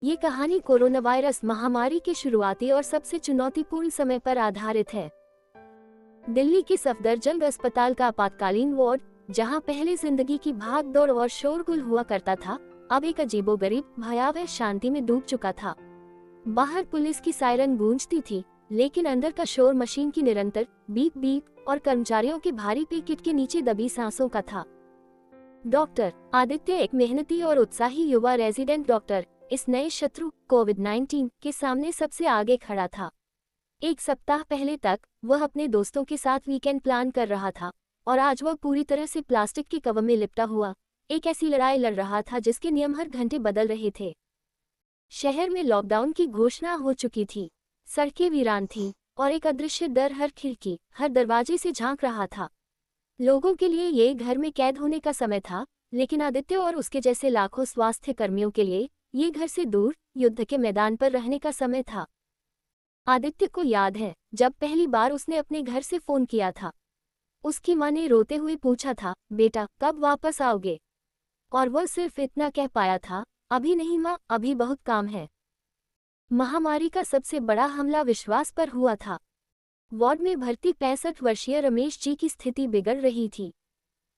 ये कहानी corona virus महामारी के शुरुआती और सबसे चुनौतीपूर्ण समय पर आधारित है। दिल्ली के सफदरजंग अस्पताल का आपातकालीन वार्ड, जहां पहले जिंदगी की भाग-दौड़ और शोरगुल हुआ करता था, अब एक अजीबोगरीब भयावह शांति में डूब चुका था। बाहर पुलिस की सायरन गूंजती थी, लेकिन अंदर का शोर मशीन की निरंतर बीप बीप और कर्मचारियों के भारी पैकेट के नीचे दबी सांसों का था। डॉक्टर आदित्य, एक मेहनती और उत्साही युवा रेजिडेंट डॉक्टर, इस नए शत्रु कोविड-19 के सामने सबसे आगे खड़ा था। एक सप्ताह पहले तक वह अपने दोस्तों के साथ वीकेंड प्लान कर रहा था, और आज वह पूरी तरह से प्लास्टिक के कवर में लिपटा हुआ एक ऐसी लड़ाई लड़ रहा था जिसके नियम हर घंटे बदल रहे थे। शहर में लॉकडाउन की घोषणा हो चुकी थी, सड़कें वीरान थीं, और एक अदृश्य डर हर खिड़की, हर दरवाजे से झांक रहा था। लोगों के लिए ये घर में कैद होने का समय था, लेकिन आदित्य और उसके जैसे लाखों स्वास्थ्य कर्मियों के लिए ये घर से दूर युद्ध के मैदान पर रहने का समय था। आदित्य को याद है जब पहली बार उसने अपने घर से फोन किया था। उसकी मां ने रोते हुए पूछा था, बेटा कब वापस आओगे? और वह सिर्फ इतना कह पाया था, अभी नहीं मां, अभी बहुत काम है। महामारी का सबसे बड़ा हमला विश्वास पर हुआ था। वार्ड में भर्ती 65 वर्षीय रमेश जी की स्थिति बिगड़ रही थी।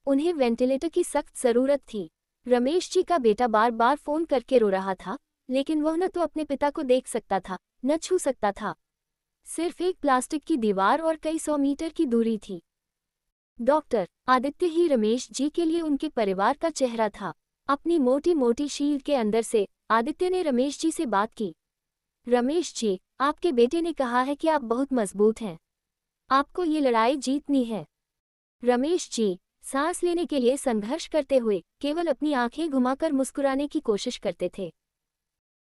उन्हें वेंटिलेटर की सख्त जरूरत थी। रमेश जी का बेटा बार बार फोन करके रो रहा था, लेकिन वह न तो अपने पिता को देख सकता था, न छू सकता था। सिर्फ एक प्लास्टिक की दीवार और कई 100 मीटर की दूरी थी। डॉक्टर आदित्य ही रमेश जी के लिए उनके परिवार का चेहरा था। अपनी मोटी मोटी शील्ड के अंदर से आदित्य ने रमेश जी से बात की। रमेश जी, आपके बेटे ने कहा है कि आप बहुत मजबूत हैं। आपको ये लड़ाई जीतनी है। रमेश जी सांस लेने के लिए संघर्ष करते हुए केवल अपनी आंखें घुमाकर मुस्कुराने की कोशिश करते थे।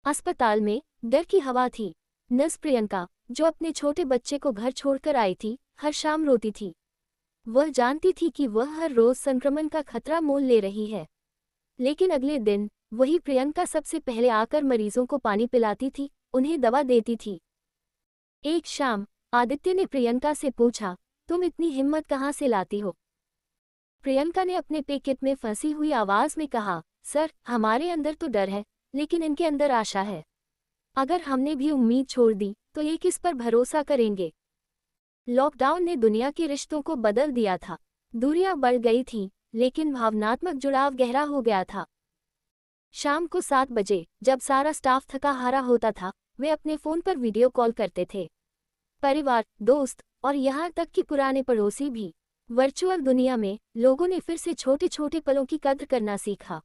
अस्पताल में डर की हवा थी। नर्स प्रियंका, जो अपने छोटे बच्चे को घर छोड़कर आई थी, हर शाम रोती थी। वह जानती थी कि वह हर रोज संक्रमण का खतरा मोल ले रही है, लेकिन अगले दिन वही प्रियंका सबसे पहले आकर मरीजों को पानी पिलाती थी, उन्हें दवा देती थी। एक शाम आदित्य ने प्रियंका से पूछा, तुम इतनी हिम्मत कहाँ से लाती हो? प्रियंका ने अपने पैकेट में फंसी हुई आवाज में कहा, सर, हमारे अंदर तो डर है, लेकिन इनके अंदर आशा है। अगर हमने भी उम्मीद छोड़ दी तो ये किस पर भरोसा करेंगे? लॉकडाउन ने दुनिया के रिश्तों को बदल दिया था। दूरियां बढ़ गई थीं, लेकिन भावनात्मक जुड़ाव गहरा हो गया था। शाम को 7 बजे जब सारा स्टाफ थका हारा होता था, वे अपने फोन पर वीडियो कॉल करते थे। परिवार, दोस्त और यहाँ तक कि पुराने पड़ोसी भी। वर्चुअल दुनिया में लोगों ने फिर से छोटे छोटे पलों की कद्र करना सीखा।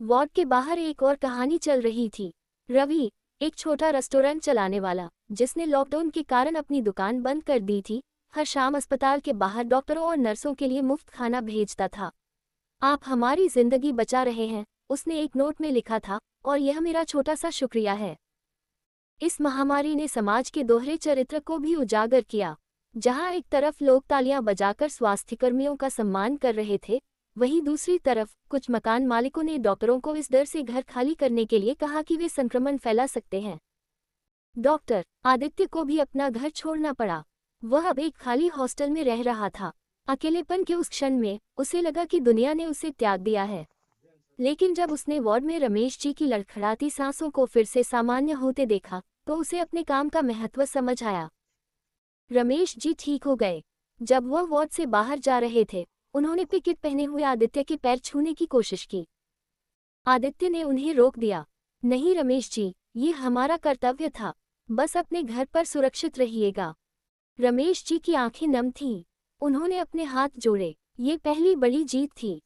वार्ड के बाहर एक और कहानी चल रही थी। रवि, एक छोटा रेस्टोरेंट चलाने वाला, जिसने लॉकडाउन के कारण अपनी दुकान बंद कर दी थी, हर शाम अस्पताल के बाहर डॉक्टरों और नर्सों के लिए मुफ्त खाना भेजता था। आप हमारी जिंदगी बचा रहे हैं, उसने एक नोट में लिखा था, और यह मेरा छोटा सा शुक्रिया है। इस महामारी ने समाज के दोहरे चरित्र को भी उजागर किया। जहां एक तरफ लोग तालियां बजाकर स्वास्थ्यकर्मियों का सम्मान कर रहे थे, वहीं दूसरी तरफ कुछ मकान मालिकों ने डॉक्टरों को इस डर से घर खाली करने के लिए कहा कि वे संक्रमण फैला सकते हैं। डॉक्टर आदित्य को भी अपना घर छोड़ना पड़ा। वह अब एक खाली हॉस्टल में रह रहा था। अकेलेपन के उस क्षण में उसे लगा कि दुनिया ने उसे त्याग दिया है। लेकिन जब उसने वार्ड में रमेश जी की लड़खड़ाती सांसों को फिर से सामान्य होते देखा, तो उसे अपने काम का महत्व समझ आया। रमेश जी ठीक हो गए। जब वह वार्ड से बाहर जा रहे थे, उन्होंने पैकेट पहने हुए आदित्य के पैर छूने की कोशिश की। आदित्य ने उन्हें रोक दिया। नहीं रमेश जी, ये हमारा कर्तव्य था। बस अपने घर पर सुरक्षित रहिएगा। रमेश जी की आंखें नम थीं। उन्होंने अपने हाथ जोड़े। ये पहली बड़ी जीत थी,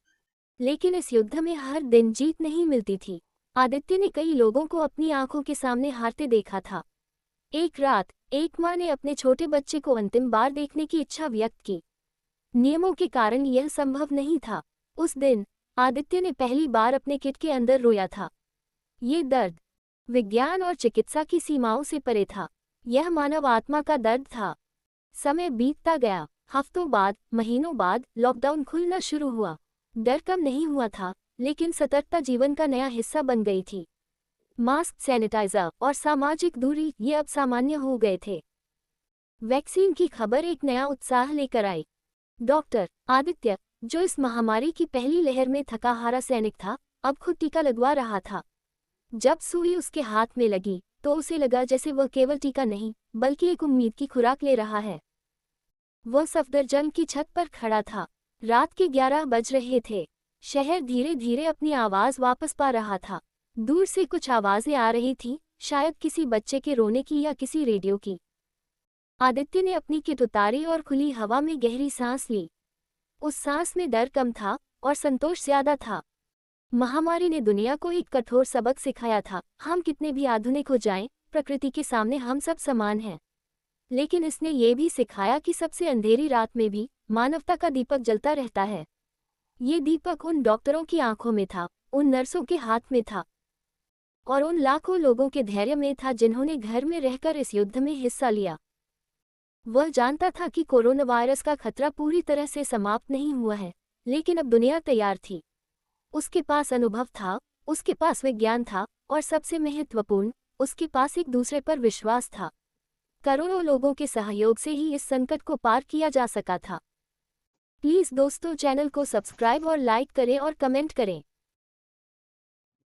लेकिन इस युद्ध में हर दिन जीत नहीं मिलती थी। आदित्य ने कई लोगों को अपनी आंखों के सामने हारते देखा था। एक रात एक मां ने अपने छोटे बच्चे को अंतिम बार देखने की इच्छा व्यक्त की। नियमों के कारण यह संभव नहीं था। उस दिन आदित्य ने पहली बार अपने किट के अंदर रोया था। ये दर्द विज्ञान और चिकित्सा की सीमाओं से परे था। यह मानव आत्मा का दर्द था। समय बीतता गया। हफ्तों बाद, महीनों बाद लॉकडाउन खुलना शुरू हुआ। डर कम नहीं हुआ था, लेकिन सतर्कता जीवन का नया हिस्सा बन गई थी। मास्क, सैनिटाइजर और सामाजिक दूरी ये अब सामान्य हो गए थे। वैक्सीन की खबर एक नया उत्साह लेकर आई। डॉक्टर आदित्य, जो इस महामारी की पहली लहर में थका हारा सैनिक था, अब खुद टीका लगवा रहा था। जब सुई उसके हाथ में लगी तो उसे लगा जैसे वह केवल टीका नहीं बल्कि एक उम्मीद की खुराक ले रहा है। वह सफदरजंग की छत पर खड़ा था। रात के 11 बज रहे थे। शहर धीरे धीरे अपनी आवाज वापस पा रहा था। दूर से कुछ आवाजें आ रही थीं, शायद किसी बच्चे के रोने की या किसी रेडियो की। आदित्य ने अपनी किट उतारी और खुली हवा में गहरी सांस ली। उस सांस में डर कम था और संतोष ज्यादा था। महामारी ने दुनिया को एक कठोर सबक सिखाया था, हम कितने भी आधुनिक हो जाएं, प्रकृति के सामने हम सब समान हैं। लेकिन इसने ये भी सिखाया कि सबसे अंधेरी रात में भी मानवता का दीपक जलता रहता है। ये दीपक उन डॉक्टरों की आंखों में था, उन नर्सों के हाथ में था और उन लाखों लोगों के धैर्य में था जिन्होंने घर में रहकर इस युद्ध में हिस्सा लिया। वह जानता था कि कोरोना वायरस का खतरा पूरी तरह से समाप्त नहीं हुआ है, लेकिन अब दुनिया तैयार थी। उसके पास अनुभव था, उसके पास विज्ञान था और सबसे महत्वपूर्ण, उसके पास एक दूसरे पर विश्वास था। करोड़ों लोगों के सहयोग से ही इस संकट को पार किया जा सका था। प्लीज़ दोस्तों, चैनल को सब्सक्राइब और लाइक करें और कमेंट करें।